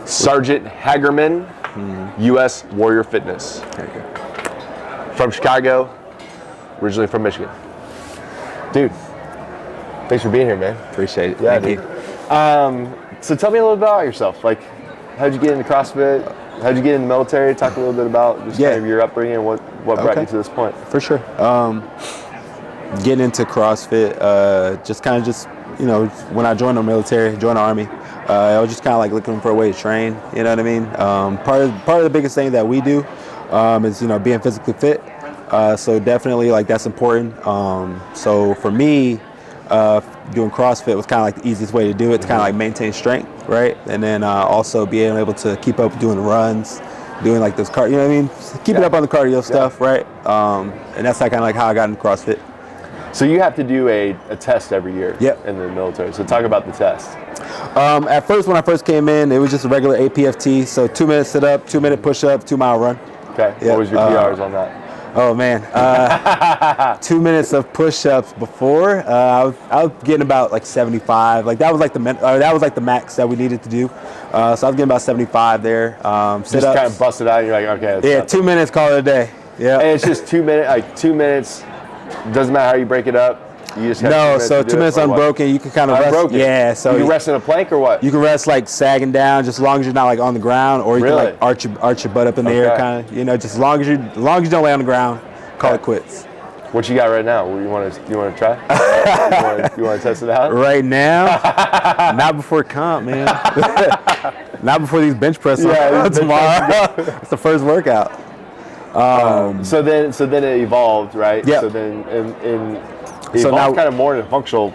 Sergeant Hagerman, U.S. Warrior Fitness. From Chicago, originally from Michigan. Dude, thanks for being here, man. Appreciate it. Yeah, Thank dude. you. So tell me a little bit about yourself. Like, how'd you get into CrossFit? How'd you get in the military? Talk a little bit about just kind of your upbringing and what brought you to this point. For sure. Getting into CrossFit, when I joined the military, joined the Army, I was just kind of like looking for a way to train. You know what I mean? Part of the biggest thing that we do is being physically fit. So definitely like that's important. So for me, doing CrossFit was kind of like the easiest way to do it, to kind of like maintain strength, right? And then also being able to keep up doing runs, doing like those cardio, you know what I mean? Keeping up on the cardio stuff, right? And that's like kind of like how I got into CrossFit. So you have to do a test every year in the military. So talk about the test. At first, when I first came in, it was just a regular APFT. So 2 minute sit up, 2 minute push up, 2 mile run. Okay. Yep. What was your PRs on that? Oh man, 2 minutes of push-ups before. I was getting about like 75. Like that was like the max that we needed to do. So I was getting about 75 there. Sit-ups. Just kind of bust it out. And you're like, okay. Yeah, 2 minutes, call it a day. Yeah. And it's just 2 minutes. Like 2 minutes. Doesn't matter how you break it up. You just have 2 minutes to do it, unbroken. You can kind of rest. Yeah, so you can rest in a plank or what? You can rest like sagging down, just as long as you're not like on the ground, or you can like arch your butt up in the air, kind of. Just as long as you don't lay on the ground, call it quits. What you got right now? You want to try? you want to test it out? Right now, not before comp, man. Not before these bench presses tomorrow. It's the first workout. So then it evolved, right? Yeah. So then it evolved kind of more in functional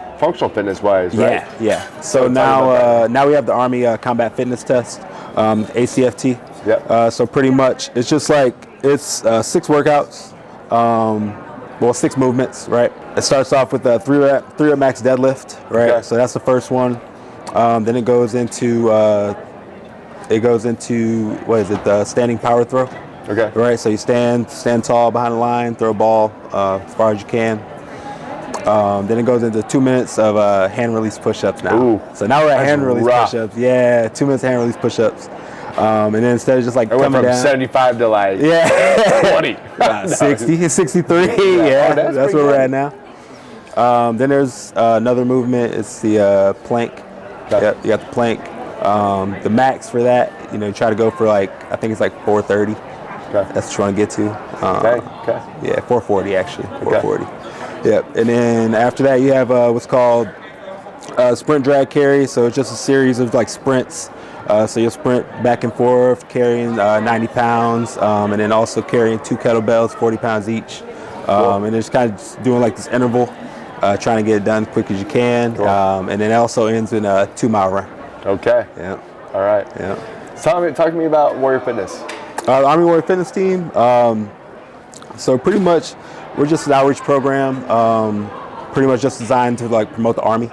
fitness wise, right? Yeah. So now we have the Army Combat Fitness Test, ACFT. Yeah. So pretty much it's just like it's 6 workouts, 6 movements, right? It starts off with a 3 rep max deadlift, right? Okay. So that's the first one. Then it goes into what is it? The standing power throw. Okay. Right. So you stand tall behind the line, throw a ball as far as you can. Then it goes into 2 minutes of hand release push-ups now. Ooh, so now we're at hand release push-ups. Yeah, 2 minutes of hand release push-ups. And then instead of just like coming down, 75 to like 20, 60, 63. Yeah, that's where we're at now. Then there's another movement. It's the plank. Okay. Yep, you got the plank. The max for that, you try to go for like, I think it's like 430. Okay. That's what you want to get to. Okay. Yeah, 440 actually. 440. Yep. And then after that, you have what's called sprint drag carry. So it's just a series of like sprints. So you'll sprint back and forth, carrying 90 pounds, and then also carrying 2 kettlebells, 40 pounds each. And it's kind of just doing like this interval, trying to get it done as quick as you can. Cool. And then it also ends in a 2 mile run. Okay. Yeah. All right. Yeah. Talk to me about Warrior Fitness. Army Warrior Fitness team. So pretty much, we're just an outreach program, pretty much just designed to like promote the Army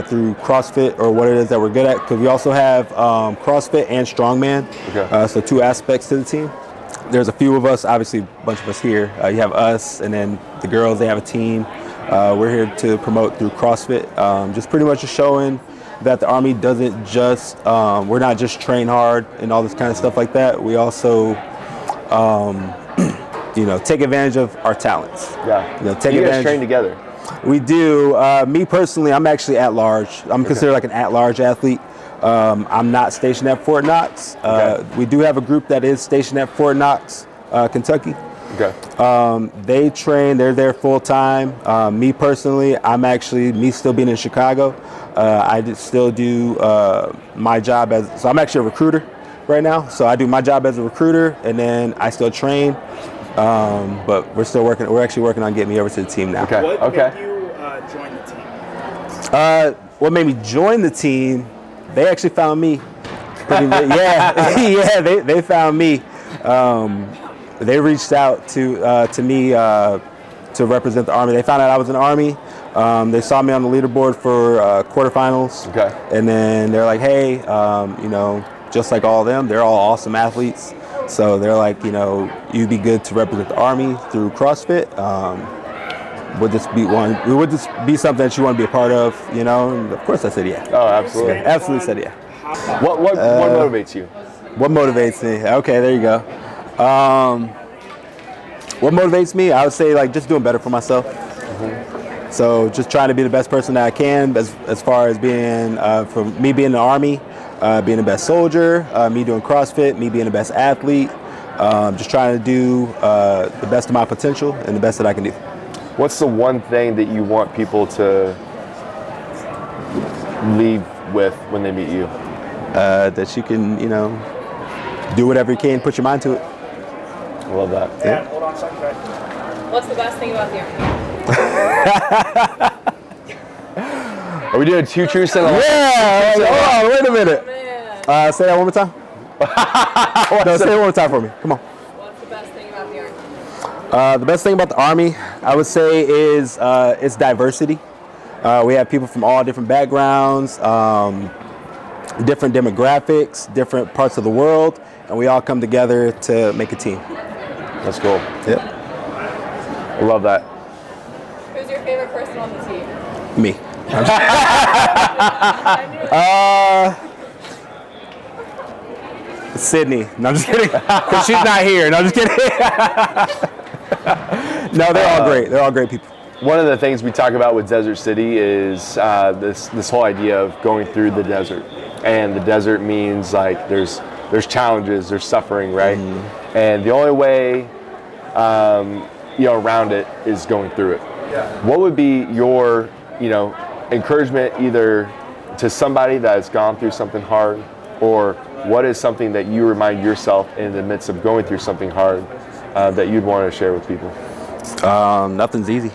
through CrossFit or what it is that we're good at. Because we also have CrossFit and Strongman. Okay. So 2 aspects to the team. There's a few of us, obviously a bunch of us here. You have us, and then the girls. They have a team. We're here to promote through CrossFit. Just pretty much just showing that the Army doesn't just, we're not just train hard and all this kind of stuff like that. We also, take advantage of our talents. Yeah. You guys train together. We do. Me personally, I'm actually at large. I'm considered like an at-large athlete. I'm not stationed at Fort Knox. We do have a group that is stationed at Fort Knox, Kentucky. Okay. They train. They're there full time. Me personally, me still being in Chicago. I still do my job so I'm actually a recruiter right now. So I do my job as a recruiter, and then I still train. But we're still working. We're actually working on getting me over to the team now. Okay. What made you join the team? What made me join the team? They actually found me. Yeah. They found me. They reached out to me to represent the Army. They found out I was in the Army. They saw me on the leaderboard for quarterfinals. Okay. And then they're like, hey, just like all of them, they're all awesome athletes. So they're like, you'd be good to represent the Army through CrossFit. Would this be something that you want to be a part of? And of course I said yeah. Oh, absolutely. Absolutely said yeah. What motivates you? What motivates me? Okay, there you go. What motivates me? I would say like just doing better for myself. So just trying to be the best person that I can as far as being, for me being in the Army, being the best soldier, me doing CrossFit, me being the best athlete, just trying to do the best of my potential and the best that I can do. What's the one thing that you want people to leave with when they meet you? That you can, do whatever you can, put your mind to it. I love that. Yeah, hold on a second. What's the best thing about the Army? Are we doing 2 truths and a lie? Yeah, hold on, wait a minute. Man, Say that one more time. No, say it one more time for me. Come on. what's the best thing about the Army? The best thing about the Army, I would say, is its diversity. We have people from all different backgrounds, different demographics, different parts of the world, and we all come together to make a team. That's cool. Yep. I love that. Who's your favorite person on the team? Me. Sydney. No, I'm just kidding. 'Cause she's not here. No, I'm just kidding. No, they're all great. They're all great people. One of the things we talk about with Desert City is this whole idea of going through the desert, and the desert means like there's challenges, there's suffering, right? And the only way around it is going through it. What would be your encouragement either to somebody that has gone through something hard, or what is something that you remind yourself in the midst of going through something hard that you'd want to share with people? Nothing's easy,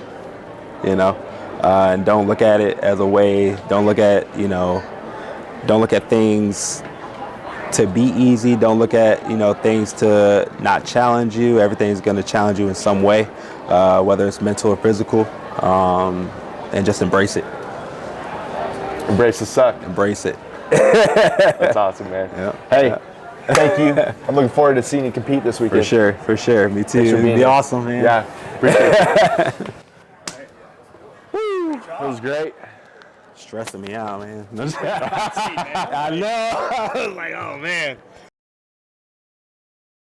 and don't look at it as a way. Don't look at things to be easy. Don't look at things to not challenge you. Everything's going to challenge you in some way, whether it's mental or physical, and just embrace it. Embrace the suck. Embrace it. That's awesome, man. Yeah. Hey, thank you. I'm looking forward to seeing you compete this weekend. For sure. Me too. It'd be here. awesome, man. Yeah, appreciate it. That was great. Stressing me out, man. I know. I was like, oh man.